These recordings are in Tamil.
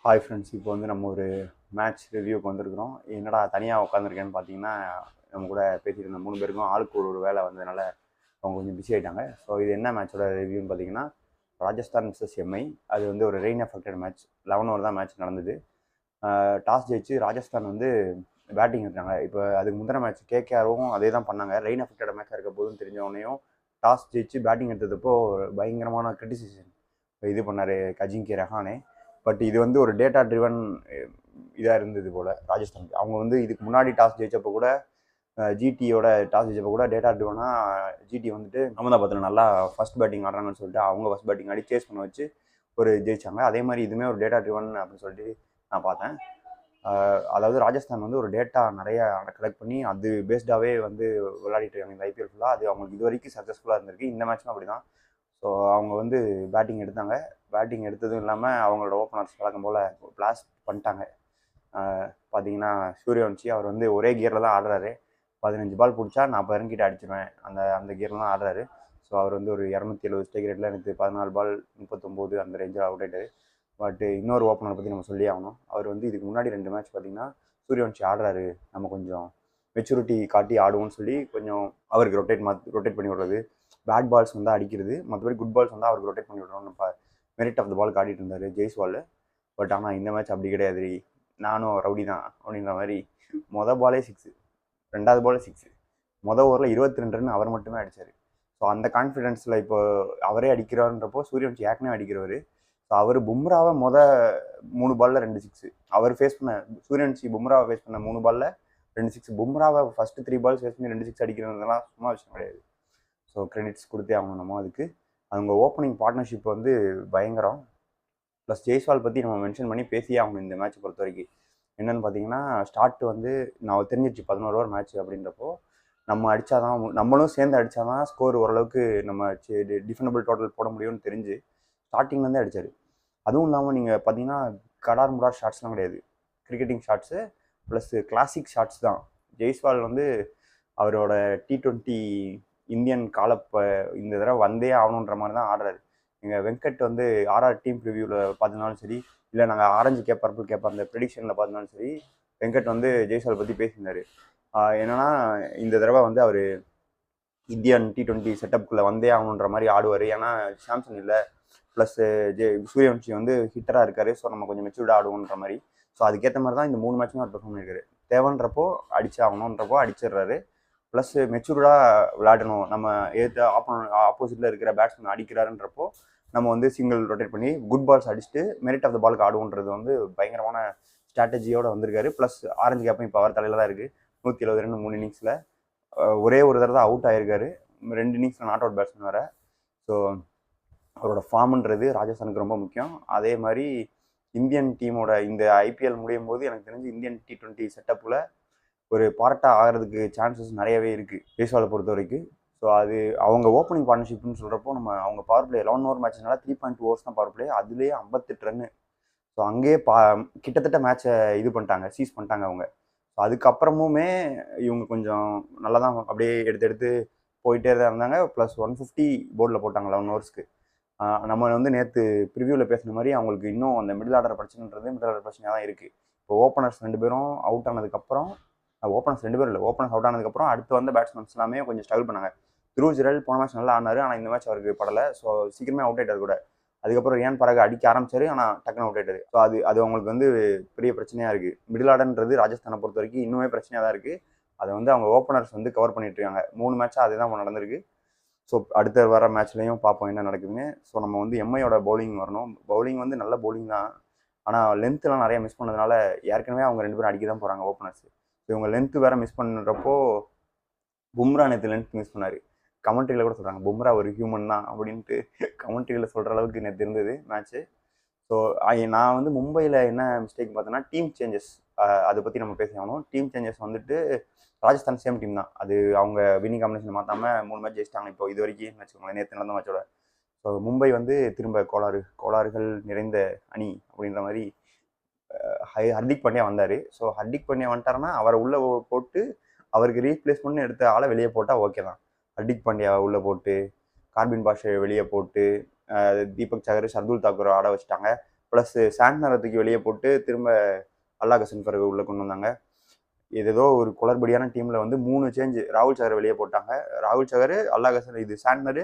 Hi friends. இப்போ வந்து நம்ம ஒரு மேட்ச் ரிவ்யூக்கு வந்திருக்கிறோம். என்னடா தனியாக உட்காந்துருக்கேன்னு பார்த்தீங்கன்னா, நம்ம கூட பேசிட்டு இருந்த 3 பேருக்கும் ஆளுக்கு ஒரு வேலை வந்ததுனால அவங்க கொஞ்சம் பிஸி ஆகிட்டாங்க. ஸோ இது என்ன மேட்சோட ரிவ்யூன்னு பார்த்தீங்கன்னா, ராஜஸ்தான் vs எம்ஐ. அது வந்து ஒரு ரெயின் அஃபெக்டட் மேட்ச். 11 ஓவர் தான் மேட்ச் நடந்தது. டாஸ் ஜெயிச்சு ராஜஸ்தான் வந்து பேட்டிங் எடுத்தாங்க. இப்போ அதுக்கு முந்தின மேட்ச் கேகேஆரும் அதே தான் பண்ணாங்க. ரெயின் அஃபெக்டட் மேட்சாக இருக்க போதுன்னு தெரிஞ்சவொடனேயும் டாஸ் ஜெயிச்சு பேட்டிங் எடுத்ததப்போ பயங்கரமான கிரிட்டிசிசம் இது பண்ணார் அஜிங்கிய ரஹானே. பட் இது வந்து ஒரு டேட்டா ட்ரிவன் இதாக இருந்தது போல் ராஜஸ்தானுக்கு. அவங்க வந்து இதுக்கு முன்னாடி டாஸ் ஜெயிச்சப்போ கூட ஜிடியோட டாஸ் ஜெயிச்சப்போ கூட டேட்டா ட்ரிவனாக ஜிடி வந்துட்டு அகமதாபாத்தில் நல்லா ஃபர்ஸ்ட் பேட்டிங் ஆடுறாங்கன்னு சொல்லிட்டு அவங்க ஃபர்ஸ்ட் பேட்டிங் ஆடி சேஸ் பண்ண வச்சு ஒரு ஜெயிச்சாங்க. அதே மாதிரி இதுவுமே ஒரு டேட்டா ட்ரிவன் அப்படின்னு சொல்லிட்டு நான் பார்த்தேன். அதாவது ராஜஸ்தான் வந்து ஒரு டேட்டா நிறைய கலெக்ட் பண்ணி அது பேஸ்டாகவே வந்து விளையாடிட்டு இருக்காங்க இந்த ஐபிஎல் ஃபுல்லாக. அது அவங்களுக்கு இது வரைக்கும் சக்ஸஸ்ஃபுல்லாக இருந்திருக்கு. இந்த மேட்ச்சும் அப்படி தான். ஸோ அவங்க வந்து பேட்டிங் எடுத்தாங்க. பேட்டிங் எடுத்ததும் இல்லாமல் அவங்களோட ஓப்பனர்ஸ் வழக்கம் போல் பிளாஸ்ட் பண்ணிட்டாங்க. பார்த்தீங்கன்னா சூரியவன்ஷி அவர் வந்து ஒரே கியரில் தான் ஆடுறாரு. 15 பால் பிடிச்சா 40 ரன் கிட்ட அடிச்சிடுவேன் அந்த கியரில் தான் ஆடுறாரு. ஸோ அவர் வந்து ஒரு 270 ஸ்ட்ரைக் ரேட்டில் எனக்கு 14 பால் 39 அந்த ரேஞ்சில் அவுட் ஆகிட்டார். பட் இன்னொரு ஓப்பனர் பற்றி நம்ம சொல்லி ஆகணும். அவர் வந்து இதுக்கு முன்னாடி 2 மேட்ச் பார்த்தீங்கன்னா சூரியவன்ஷி ஆடுறாரு, நம்ம கொஞ்சம் மெச்சூரிட்டி காட்டி ஆடுவோம்னு சொல்லி கொஞ்சம் அவருக்கு ரொட்டேட் பண்ணி விடுறது, பேட் பால்ஸ் வந்து அடிக்கிறது, மற்றபடி குட் பால்ஸ் வந்து அவருக்கு ரொட்டேட் பண்ணி விடுறோம். நம்ம மெரிட் ஆஃப் த பால் காட்டிட்டு இருந்தார் ஜெய்ஸ்வால். பட் ஆனால் இந்த மேட்ச் அப்படி கிடையாது. நானும் ரவுடி தான் அப்படின்ற மாதிரி பாலே 6, 2வது பாலே 6, ஓவரில் 22 ரன் அவர் மட்டுமே அடித்தார். ஸோ அந்த கான்ஃபிடென்ஸில் இப்போ அவரே அடிக்கிறான்றப்போ சூரியவன்ஷி ஏற்கனவே அடிக்கிறவர். ஸோ அவர் பும்ராவை 3 பாலில் 2 6 அவர் ஃபேஸ் பண்ண சூரியவன்ஷி பும்ராவை ஃபேஸ் பண்ண 3 பாலில் 2 6 பும்ராவை ஃபஸ்ட்டு 3 பால்ஸ் ஃபேஸ் பண்ணி 2 6 அடிக்கிறதுலாம் சும்மா விஷயம் கிடையாது. ஸோ கிரெடிட்ஸ் கொடுத்தே ஆகணும் நம்ம அதுக்கு. அவங்க ஓப்பனிங் பார்ட்னர்ஷிப் வந்து பயங்கரம். ப்ளஸ் ஜெய்ஸ்வால் பற்றி நம்ம மென்ஷன் பண்ணி பேசியே ஆகணும் இந்த மேட்ச்சை பொறுத்த வரைக்கும். என்னென்னு பார்த்தீங்கன்னா ஸ்டார்ட் வந்து நான் தெரிஞ்சிருச்சு 11 ஓவர் மேட்ச் அப்படின்றப்போ நம்ம அடித்தாதான் நம்மளும் சேர்ந்து அடித்தாதான் ஸ்கோர் ஓரளவுக்கு நம்ம டிஃபெண்டபிள் டோட்டல் போட முடியும்னு தெரிஞ்சு ஸ்டார்டிங்லேருந்தே அடித்தார். அதுவும் இல்லாமல் நீங்கள் பார்த்தீங்கன்னா கடார் முடார் ஷாட்ஸ்லாம் கிடையாது, cricketing shots plus classic shots தான். ஜெய்ஸ்வால் வந்து அவரோட T20 இந்தியன் காலப்போ இந்த தடவை வந்தே ஆகணுன்ற மாதிரி தான் ஆடுறாரு. எங்கள் வெங்கட் வந்து ஆர்ஆர் டீம் ரிவ்யூவில் பார்த்தினாலும் சரி, இல்லை நாங்கள் ஆரஞ்சு பர்பிள் கேப்பர் அந்த ப்ரெடிக்ஷனில் பார்த்தினாலும் சரி, வெங்கட் வந்து ஜெய்ஸ்வால் பற்றி பேசியிருந்தார். என்னென்னா இந்த தடவை வந்து அவர் இந்தியன் T20 செட்டப்புக்குள்ளே வந்தே ஆகணுன்ற மாதிரி ஆடுவார். ஏன்னா சாம்சன் இல்லை, ப்ளஸ் சூரியவன்ஷி வந்து ஹிட்டராக இருக்கார். ஸோ நம்ம கொஞ்சம் மெச்சூர்டாக ஆடுவோன்ற மாதிரி. ஸோ அதுக்கேற்ற மாதிரி தான் இந்த 3 மேட்சுமே அவர் பெர்ஃபார்ம் பண்ணியிருக்காரு. தேவைன்றப்போ அடிச்சாகணுன்றப்போ அடிச்சிடுறாரு. ப்ளஸ் மெச்சூர்டாக விளையாடணும், நம்ம ஆப்போசிட்டில் இருக்கிற பேட்ஸ்மேன் அடிக்கிறாருன்றப்போ நம்ம வந்து சிங்கிள் ரொட்டேட் பண்ணி குட் பால்ஸ் அடிச்சுட்டு மெரிட் ஆஃப் த பாலுக்கு ஆடுவோன்றது வந்து பயங்கரமான ஸ்ட்ராட்டஜியோடு வந்திருக்காரு. ப்ளஸ் ஆரஞ்சு கேப்பும் இப்போ அவர் தலையில் தான் இருக்குது. 170 ரன் 3 இன்னிங்ஸில் ஒரே ஒரு தடவை தான் அவுட் ஆகிருக்காரு. 2 இன்னிங்ஸில் நாட் அவுட் பேட்ஸ்மேன் வேறு. ஸோ அவரோட ஃபார்முன்றது ராஜஸ்தானுக்கு ரொம்ப முக்கியம். அதே மாதிரி இந்தியன் டீமோட இந்த ஐபிஎல் முடியும் போது எனக்கு தெரிஞ்சு இந்தியன் T20 செட்டப்பில் ஒரு பார்ட்டாக ஆகிறதுக்கு சான்சஸ் நிறையவே இருக்குது ஜெய்ஸ்வாலை பொறுத்த வரைக்கும். ஸோ அது அவங்க ஓப்பனிங் பார்ட்னர்ஷிப்னு சொல்கிறப்போ அவங்க பவர் பிளே 11 ஓவர் மேட்ச்னால 3.2 ஓவர்ஸ் தான் பவர் பிளே, அதுலேயே 58 ரன்னு. ஸோ அங்கேயே கிட்டத்தட்ட மேட்சை இது பண்ணிட்டாங்க, சீஸ் பண்ணிட்டாங்க அவங்க. ஸோ அதுக்கப்புறமுமே இவங்க கொஞ்சம் நல்லா தான் அப்படியே எடுத்து போயிட்டே தான் இருந்தாங்க. ப்ளஸ் 150 போர்டில் போட்டாங்க 11 ஓவர்ஸ்க்கு. நம்ம வந்து நேற்று ப்ரிவியூவில் பேசின மாதிரி அவங்களுக்கு இன்னும் அந்த மிடில் ஆர்டர் பிரச்சனையாக தான் இருக்குது. இப்போ ஓப்பனர்ஸ் 2 பேரும் அவுட் ஆனதுக்கப்புறம், ஓப்பனர்ஸ் 2 பேரும் இல்லை, ஓப்பனர்ஸ் அவுட் ஆனதுக்கப்புறம் அடுத்து வந்த பேட்ஸ்மேன்ஸ் எல்லாமே கொஞ்சம் ஸ்ட்ரகிள் பண்ணாங்க. த்ரூ ஜெரல் போன மேட்ச் நல்லா ஆனார், ஆனால் இந்த மேட்ச் அவருக்கு படலை. ஸோ சீக்கிரமே அவுட் ஆகிட்டார் கூட. அதுக்கப்புறம் ரியான் பராக் அடிக்க ஆரம்பிச்சார், ஆனால் டக்குன்னு அவுட் ஆகிட்டார். ஸோ அது அவங்களுக்கு வந்து பெரிய பிரச்சனையாக இருக்குது. மிடில் ஆர்டர்ன்றது ராஜஸ்தானை பொறுத்த வரைக்கும் இன்னுமே பிரச்சனையாக தான் இருக்குது. அதை வந்து அவங்க ஓப்பனர்ஸ் வந்து கவர் பண்ணிட்டு இருக்காங்க. 3 மேட்சாக அதே தான் நடந்திருக்கு. ஸோ அடுத்த வர மேட்ச்லையும் பார்ப்போம் என்ன நடக்குதுன்னு. ஸோ நம்ம வந்து எம்ஐயோட பவுலிங் வரணும். பவுலிங் வந்து நல்ல பவுலிங் தான், ஆனால் லென்த்லாம் நிறைய மிஸ் பண்ணதுனால ஏற்கனவே அவங்க 2 பேரும் அடிக்க தான் போகிறாங்க ஓப்பனர்ஸ். ஸோ இவங்க லென்த்து வேறு மிஸ் பண்ணுறப்போ பும்ரா நேற்று லென்த் மிஸ் பண்ணார். கமெண்ட்ரியில் கூட சொல்கிறாங்க பும்ரா ஒரு ஹியூமன் தான் அப்படின்ட்டு கமெண்ட்ரியில் சொல்கிற அளவுக்கு நேற்று இருந்தது மேட்ச்சு. ஸோ நான் வந்து மும்பையில் என்ன மிஸ்டேக் பார்த்தேன்னா டீம் சேஞ்சஸ், அதை பற்றி நம்ம பேசியாகணும். டீம் சேஞ்சஸ் வந்துட்டு ராஜஸ்தான் சேம் டீம் தான், அது அவங்க வின்னிங் காம்பினேஷன் மாற்றாமல் 3 மேட்ச் ஜெயிச்சிட்டாங்க இப்போ இது வரைக்கும் வச்சுக்கோங்களேன், நேற்று நடந்த மேட்சோட. ஸோ மும்பை வந்து திரும்ப கோளாறுகள் நிறைந்த அணி அப்படின்ற மாதிரி ஹர்திக் பாண்டியா வந்தார். ஸோ ஹர்திக் பாண்டியா வந்துட்டாருன்னா அவரை உள்ளே போட்டு அவருக்கு ரீப்ளேஸ்மெண்ட் எடுத்த ஆளை வெளியே போட்டால் ஓகே தான். ஹர்திக் பாண்டியா உள்ளே போட்டு கார்பின் பாஷை வெளியே போட்டு தீபக் சகர் ஷர்துல் தாக்கூர் ஆட வச்சுட்டாங்க. ப்ளஸ் சாண்ட்னரை தூக்கி வெளியே போட்டு திரும்ப அல்லாஹ் கசன்ஃபரை உள்ளே கொண்டு வந்தாங்க. ஏதோ ஒரு குளறுபடியான டீமில் வந்து 3 சேஞ்சு. ராகுல் சகரை வெளியே போட்டாங்க. ராகுல் சகர், அல்லாஹ் கசன், இது சாண்ட்னரு,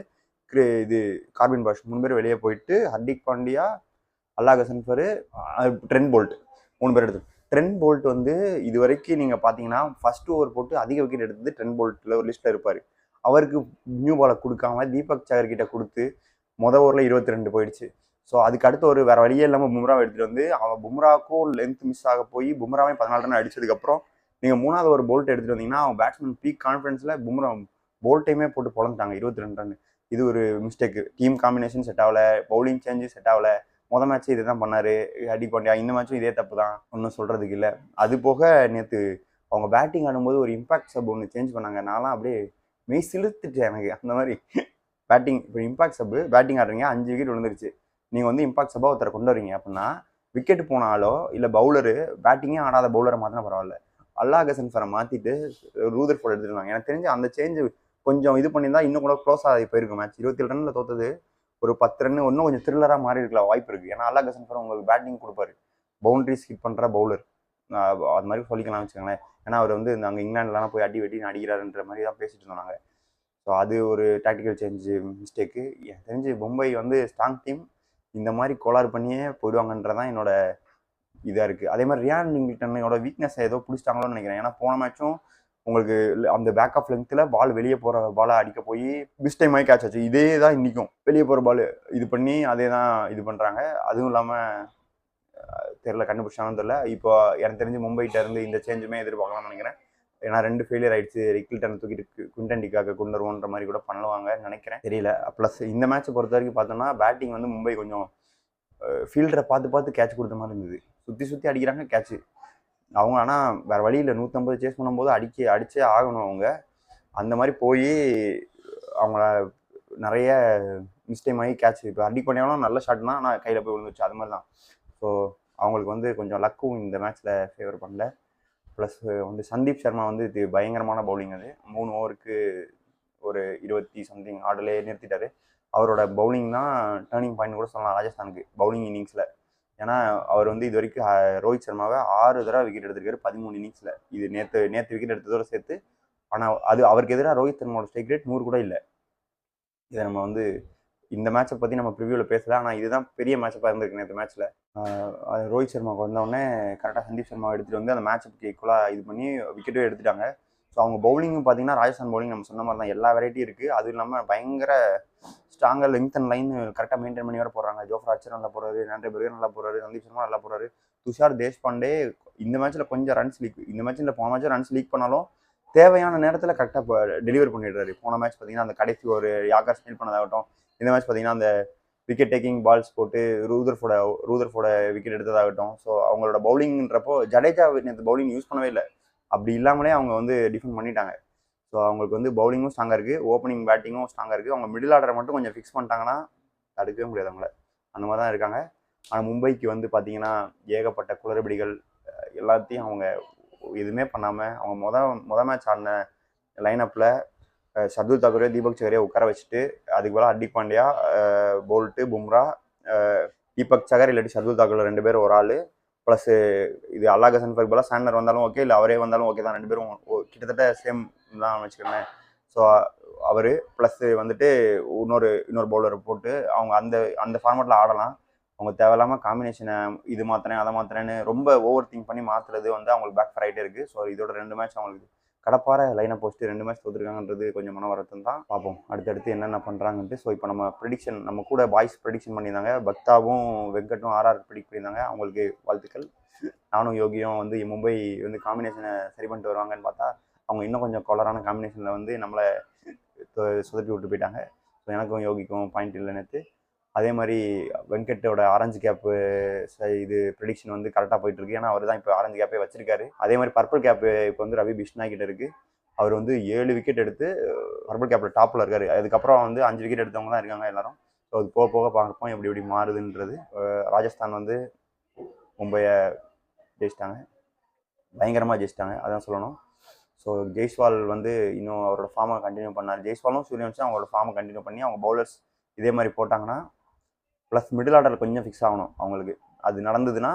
இது கார்பின் பாஷ் 3 பேர் வெளியே போயிட்டு ஹர்திக் பாண்டியா, அல்லாஹ் கசன்ஃபர், ட்ரெண்ட் போல்ட் 3 பேர் எடுத்து. ட்ரெண்ட் போல்ட் வந்து இது வரைக்கும் நீங்கள் பார்த்தீங்கன்னா ஃபர்ஸ்ட் ஓவர் போட்டு அதிக விக்கெட் எடுத்தது ட்ரெண்ட் போல்ட்டில் ஒரு லிஸ்ட்டில் இருப்பார். அவருக்கு நியூ பாலை கொடுக்காம தீபக் சகர் கிட்ட கொடுத்து ஓவரில் 22 போயிடுச்சு. ஸோ அதுக்கு அடுத்து ஒரு வேறு வழியே இல்லாமல் பும்ராவை எடுத்துகிட்டு வந்து அவன் பும்ராவுக்கும் லென்த் மிஸ் ஆக போய் பும்ராவே 14 ரன் அடிச்சதுக்கப்புறம் நீங்கள் 3வது ஒரு போல்ட் எடுத்துகிட்டு வந்தீங்கன்னா அவன் பேட்ஸ்மேன் பீக் கான்ஃபிடன்ஸில் பும்ரா போல்ட்டையுமே போட்டு பொழந்துட்டாங்க 22 ரன். இது ஒரு மிஸ்டேக்கு. டீம் காம்பினேஷன் செட் ஆகலை, பவுலிங் சேஞ்சு செட் ஆகலை. மேட்ச் இது தான் பண்ணார் ஹர்திக் பாண்டியா. இந்த மேட்சும் இதே தப்பு தான், ஒன்றும் சொல்கிறதுக்கு இல்லை. அது போக நேற்று அவங்க பேட்டிங் ஆடும்போது ஒரு இம்பாக்ட் சப் ஒன்று சேஞ்ச் பண்ணாங்க. நான்லாம் அப்படியே மெய் சிலுத்துட்டேன் எனக்கு. அந்த மாதிரி பேட்டிங் இப்போ இம்பாக்ட் சப்பு பேட்டிங் ஆடுறீங்க, 5 விக்கெட் விழுந்துருச்சு. நீங்கள் வந்து இம்பாக்ட் சப்பாக ஒருத்தரை கொண்டு வரீங்க அப்படின்னா விக்கெட் போனாலோ இல்லை பவுலரு பேட்டிங்கே ஆடாத பவுலரை மாற்றினா பரவாயில்ல, அல்லாஹ் கசன்ஃபரை மாற்றிட்டு ரூதர்ஃபோர்ட் எடுத்துருந்தாங்க. எனக்கு தெரிஞ்சு அந்த சேஞ்சு கொஞ்சம் இது பண்ணியிருந்தா இன்னும் கூட க்ளோஸ் ஆகி போயிருக்கும் மேட்ச். 27 ரன்னில் தோத்தது ஒரு 10 ரன் இன்னும் கொஞ்சம் த்ரில்லராக மாறி இருக்கலாம் வாய்ப்பு இருக்குது. ஏன்னா அல்லாஹ் கசன்ஃபர் உங்களுக்கு பேட்டிங் கொடுப்பாரு, பவுண்டரிஸ் ஹிட் பண்ணுற பவுலர், அது மாதிரி சொல்லிக்கலாம் வச்சுக்கோங்களேன். ஏன்னா அவர் வந்து அங்கே இங்கிலாந்துலாம் போய் அடி வெட்டி அடிக்கிறாருன்ற மாதிரி தான் பேசிட்டு இருந்தாங்க. ஸோ அது ஒரு டாக்டிக்கல் சேஞ்சு மிஸ்டேக்கு. எனக்கு தெரிஞ்சு மும்பை வந்து ஸ்ட்ராங் டீம், இந்த மாதிரி கோளாறு பண்ணியே போயிடுவாங்கன்றதான் என்னோட இதாக இருக்குது. அதே மாதிரி ரியான் லிங்க்டனோட வீக்னஸ் ஏதோ பிடிச்சிட்டாங்களோன்னு நினைக்கிறேன். ஏன்னா போன மேட்சும் உங்களுக்கு அந்த பேக் ஆஃப் லென்த்தில் பால் வெளியே போகிற பாலை அடிக்க போய் மிஸ் டைம் ஆகி கேட்ச் ஆச்சு. இதே தான் இன்றைக்கும் வெளியே போகிற பால் இது பண்ணி அதே தான் இது பண்ணுறாங்க. அதுவும் இல்லாமல் தெரில, கண்டுபிடிச்சாலும் தெரில. இப்போ எனக்கு தெரிஞ்சு மும்பைகிட்ட இருந்து இந்த சேஞ்சுமே எதிர்பார்க்கலாம்னு நினைக்கிறேன். ஏன்னா 2 ஃபெயிலியர் ஆயிடுச்சு. ரிக்கில்டன் தூக்கிட்டு குவிண்டன் டிகாக்க கொண்டு வருவோன்ற மாதிரி கூட பண்ணுவாங்கன்னு நினைக்கிறேன், தெரியல. ப்ளஸ் இந்த மேட்சை பொறுத்த வரைக்கும் பார்த்தோம்னா பேட்டிங் வந்து மும்பை கொஞ்சம் ஃபீல்டரை பார்த்து கேட்ச் கொடுத்த மாதிரி இருந்தது. சுற்றி அடிக்கிறாங்க கேட்ச்சு அவங்க. ஆனால் வேறு வழியில் 150 சேஸ் பண்ணும்போது அடிச்சே ஆகணும் அவங்க. அந்த மாதிரி போய் அவங்கள நிறைய மிஸ்டேக் ஆகி கேட்ச். இப்போ ஹர்திக் பாண்டியாவும் நல்ல ஷாட் தான், ஆனால் கையில் போய் விழுந்துச்சு. அது மாதிரி தான். ஸோ அவங்களுக்கு வந்து கொஞ்சம் லக்கும் இந்த மேட்ச்சில் ஃபேவர் பண்ணல. ப்ளஸ் வந்து சந்தீப் சர்மா வந்து இது பயங்கரமான பவுலிங். அது 3 ஓவருக்கு ஒரு 20 சம்திங் ஆர்டர்லேயே நிறுத்திட்டாரு. அவரோட பவுலிங் தான் டேர்னிங் பாயிண்ட் கூட சொல்லலாம் ராஜஸ்தானுக்கு பவுலிங் இன்னிங்ஸில். ஏன்னா அவர் வந்து இது வரைக்கும் ரோஹித் சர்மாவை 6 தடவை விக்கெட் எடுத்திருக்காரு 13 இன்னிங்ஸில். இது நேற்று விக்கெட் எடுத்ததோட சேர்த்து. ஆனால் அது அவருக்கு எதிராக ரோஹித் சர்மாவோட ஸ்ட்ரைக் ரேட் 100 கூட இல்லை. இதை நம்ம வந்து இந்த மேட்சை பற்றி நம்ம ப்ரிவியூவில் பேசல, ஆனால் இதுதான் பெரிய மேட்சப்பாக இருந்திருக்கு நேற்று மேட்ச்சில். ரோஹித் சர்மாவுக்கு வந்தோடனே கரெக்டாக சந்தீப் சர்மாவை எடுத்துகிட்டு வந்து அந்த மேட்சுக்கு ஈக்குவலாக இது பண்ணி விக்கெட்டே எடுத்துட்டாங்க. ஸோ அவங்க பவுலிங்கும் பார்த்தீங்கன்னா ராஜஸ்தான் பவுலிங் நம்ம சொன்ன மாதிரி தான், எல்லா வெரைட்டியும் இருக்குது. அதுவும் இல்லாமல் பயங்கர ஸ்ட்ராங்காக லெங்த் அண்ட் லைன் கரெக்டாக மெயின்டைன் பண்ணி வர போடுறாங்க. ஜோஃப்ரா ஆர்ச்சர் நல்லா போடுறாரு, ஆண்ட்ரே பெர்கர் நல்லா போடுறாரு, சந்தீப் சர்மா நல்லா போடுறாரு, துஷார் தேஷ்பாண்டே இந்த மேட்ச்சில் கொஞ்சம் ரன்ஸ் லீக், இந்த மேட்ச்சில் போன மேட்ச்சில் ரன்ஸ் லீக் பண்ணாலும் தேவையான நேரத்தில் கரெக்டாக டெலிவர் பண்ணிடுறாரு. போன மேட்ச் பார்த்தீங்கன்னா அந்த கடைசி ஒரு யாக்கர் ஸ்பீல் பண்ணதாகட்டும், இந்த மேட்ச் பார்த்தீங்கன்னா அந்த விக்கெட் டேக்கிங் பால்ஸ் போட்டு ரூதர்ஃபோர்ட விக்கெட் எடுத்ததாகட்டும். ஸோ அவங்களோட பவுலிங்ன்றப்போ ஜடேஜா நேற்று பவுலிங் யூஸ் பண்ணவே இல்லை. அப்படி இல்லாமலே அவங்க வந்து டிஃபெண்ட் பண்ணிட்டாங்க. ஸோ அவங்களுக்கு வந்து பவுலிங்கும் ஸ்ட்ராங்காக இருக்குது, ஓப்பனிங் பேட்டிங்கும் ஸ்ட்ராங்காக இருக்குது. அவங்க மிடில் ஆர்டரை மட்டும் கொஞ்சம் ஃபிக்ஸ் பண்ணிட்டாங்கன்னா தடுக்கவே முடியாது அவங்கள. அந்த மாதிரி தான் இருக்காங்க. ஆனால் மும்பைக்கு வந்து பார்த்தீங்கன்னா ஏகப்பட்ட குளறுபடிகள் எல்லாத்தையும் அவங்க எதுவுமே பண்ணாமல் அவங்க மொதல் மேட்ச் ஆடின லைனப்பில் ஷர்துல் தாக்கூரே தீபக் சகரையை உட்கார வச்சுட்டு அதுக்கு போல ஹர்திக் பாண்டியா, போல்ட்டு, பும்ரா, தீபக் சகர் இல்லாட்டி ஷர்துல் தாக்கூர் 2 பேரும் ஒரு ஆள், ப்ளஸ் இது அல்லாஹ் கசன்ஃபருக்கு போல சாண்டர் வந்தாலும் ஓகே, இல்லை அவரே வந்தாலும் ஓகே தான். 2 பேரும் கிட்டத்தட்ட சேம் தான் வச்சுக்கோங்க. ஸோ அவர் ப்ளஸ் வந்துட்டு இன்னொரு பவுலரை போட்டு அவங்க அந்த ஃபார்மேட்டில் ஆடலாம். அவங்க தேவையில்லாமல் காம்பினேஷனை இது மாற்றுறேன் அதை மாற்றுறேன்னு ரொம்ப ஓவர் திங்க் பண்ணி மாற்றுறது வந்து அவங்களுக்கு பேக் ஃபர் ஆகிட்டே இருக்குது. ஸோ இதோட 2 மேட்ச் அவங்களுக்கு கடப்பார லைனை போஸ்ட்டு 2 மேட்ச் தோற்றுருக்காங்கன்றது கொஞ்சம் மன வருத்தம் தான். பார்ப்போம் அடுத்தடுத்து என்னென்ன பண்ணுறாங்கன்ட்டு. ஸோ இப்போ நம்ம கூட பாய்ஸ் ப்ரெடிக்ஷன் பண்ணியிருந்தாங்க. பக்தாவும் வெங்கட்டும் ஆர்ஆர் ப்ரெடிக்ட் பண்ணியிருந்தாங்க. அவங்களுக்கு வாழ்த்துக்கள். நானும் யோகியும் வந்து மும்பை வந்து காம்பினேஷனை சரி பண்ணிட்டு வருவாங்கன்னு பார்த்தா அவங்க இன்னும் கொஞ்சம் கொலரான காம்பினேஷனில் வந்து நம்மளை சொதப்பி விட்டு போயிட்டாங்க. ஸோ எனக்கும் யோகிக்கும் பாயிண்ட் இல்லை நேற்று. அதே மாதிரி வெங்கட்டோட ஆரஞ்சு கேப்பு இது ப்ரெடிக்ஷன் வந்து கரெக்டாக போயிட்டுருக்கு. ஏன்னா அவர் தான் இப்போ ஆரஞ்சு கேப்பே வச்சிருக்காரு. அதே மாதிரி பர்பிள் கேப்பு இப்போ வந்து ரவி பிஷ்னாய் கிட்ட இருக்குது. அவர் வந்து 7 விக்கெட் எடுத்து பர்பிள் கேப்பில் டாப்பில் இருக்கார். அதுக்கப்புறம் வந்து 5 விக்கெட் எடுத்தவங்க தான் இருக்காங்க எல்லாரும். ஸோ அது போக பார்ப்போம் எப்படி மாறுதுன்றது. ராஜஸ்தான் வந்து மும்பையை ஜெயிச்சிட்டாங்க, பயங்கரமாக ஜெயிச்சிட்டாங்க, அதான் சொல்லணும். ஸோ ஜெய்ஸ்வால் வந்து இன்னும் அவரோட ஃபார்மை கண்டினியூ பண்ணார். ஜெய்ஸ்வாலும் சூரியவன்ஷும் அவங்களோட ஃபார்மை கண்டினியூ பண்ணி அவங்க பவுலர்ஸ் இதே மாதிரி போட்டாங்கன்னா ப்ளஸ் மிடில் ஆர்டர் கொஞ்சம் ஃபிக்ஸ் ஆகணும் அவங்களுக்கு. அது நடந்ததுன்னா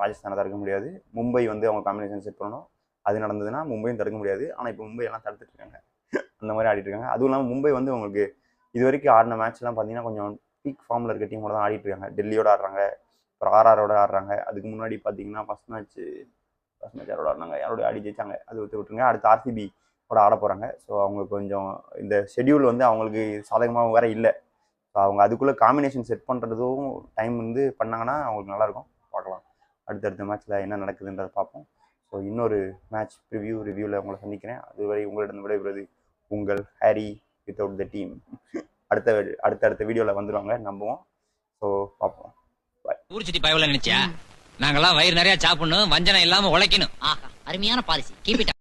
ராஜஸ்தானை தடுக்க முடியாது. மும்பை வந்து அவங்க காம்பினேஷன் செட் பண்ணணும். அது நடந்ததுன்னா மும்பையும் தடுக்க முடியாது. ஆனால் இப்போ மும்பை எல்லாம் தடுத்துட்டு இருக்காங்க. அந்த மாதிரி ஆடிட்டு இருக்காங்க. அதுவும் இல்லாமல் மும்பை வந்து உங்களுக்கு இது வரைக்கும் ஆடின மேட்ச்லாம் பார்த்தீங்கன்னா கொஞ்சம் பீக் ஃபார்மில் இருக்க டீமோட தான் ஆடிட்டு இருக்காங்க. டெல்லியோட ஆடுறாங்க, அப்புறம் ஆர்ஆரோட ஆடுறாங்க. அதுக்கு முன்னாடி பார்த்தீங்கன்னா ஃபர்ஸ்ட் மேட்ச் யாரோட ஆடினாங்க, யாரோட ஆடி ஜெயிச்சாங்க, அது விட்டுருங்க. அடுத்து ஆர்சிபி கூட ஆட போகிறாங்க. ஸோ அவங்க கொஞ்சம் இந்த ஷெடியூல் வந்து அவங்களுக்கு சாதகமாக வேற இல்லை. ஸோ அவங்க அதுக்குள்ளே காம்பினேஷன் செட் பண்ணுறதும் டைம் வந்து பண்ணாங்கன்னா அவங்களுக்கு நல்லாயிருக்கும். பார்க்கலாம் அடுத்தடுத்த மேட்ச்சில் என்ன நடக்குதுன்றதை பார்ப்போம். ஸோ இன்னொரு மேட்ச் ரிவ்யூவில் உங்களை சந்திக்கிறேன். அதுவரை உங்களிடம் விடைபெறுவது உங்கள் ஹாரி வித்தவுட் த டீம். அடுத்தடுத்த வீடியோவில் வந்துடுவாங்க நம்புவோம். ஸோ பார்ப்போம். ஊர் சுத்தி பயவுல நினைச்சியா? நாங்கெல்லாம் வயிறு நிறைய சாப்பிடணும், வஞ்சனம் இல்லாம உழைக்கணும். ஆஹா, அருமையான பாலிசி. Keep it